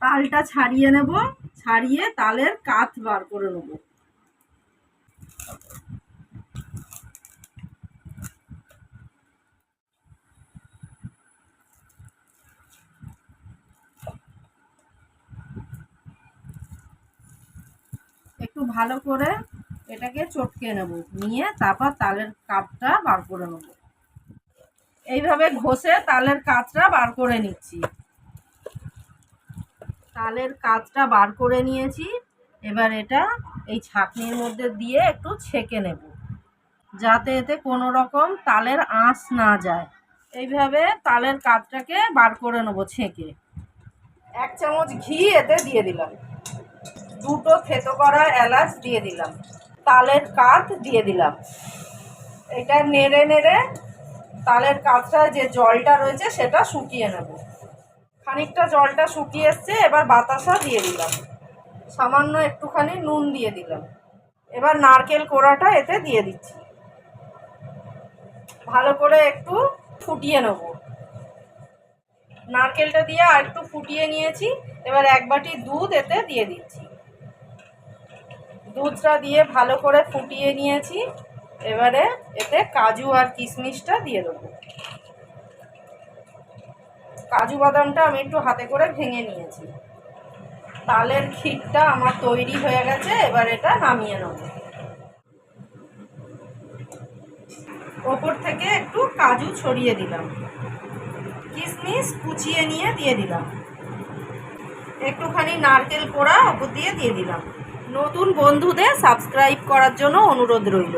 তালটা ছাড়িয়ে নেব, ছাড়িয়ে তালের কাঠ বার করে নেব। একটু ভালো করে এটাকে চটকে নেব, নিয়ে তারপর তালের কাঠটা বার করে নেব। এইভাবে ঘষে তালের কাঠটা বার করে নিচ্ছি। তালের কাঠটা বার করে নিয়েছি। এবার এটা এই ছাঁকনির মধ্যে দিয়ে একটু ছেঁকে নেব, যাতে এতে কোনো রকম তালের আঁশ না যায়। এইভাবে তালের কাঠটাকে বার করে নেব ছেঁকে। 1 চামচ ঘি এতে দিয়ে দিলাম, 2টো থেতো করা এলাচ দিয়ে দিলাম, তালের কাঠ দিয়ে দিলাম। এটা নেড়ে নেড়ে তালের কাঠটা যে জলটা রয়েছে সেটা শুকিয়ে নেব। খানিকটা জলটা শুকিয়ে এসছে, এবার বাতাসা দিয়ে দিলাম, সামান্য একটুখানি নুন দিয়ে দিলাম। এবার নারকেল কোড়াটা এতে দিয়ে দিচ্ছি, ভালো করে একটু ফুটিয়ে নেব। নারকেলটা দিয়ে আর একটু ফুটিয়ে নিয়েছি। এবার 1 বাটি দুধ এতে দিয়ে দিচ্ছি। দুধটা দিয়ে ভালো করে ফুটিয়ে নিয়েছি। এবারে এতে কাজু আর কিশমিশটা দিয়ে দেবো। কাজু বাদামটা আমি একটু হাতে করে ভেঙে নিয়েছি। তালের ক্ষীরটা আমার তৈরি হয়ে গেছে। এবার এটা নামিয়ে নেব। ওপর থেকে একটু কাজু ছড়িয়ে দিলাম, কিশমিশ কুচিয়ে নিয়ে দিয়ে দিলাম, একটুখানি নারকেল কোড়া ওপর দিয়ে দিলাম। নতুন বন্ধুদের সাবস্ক্রাইব করার জন্য অনুরোধ রইল।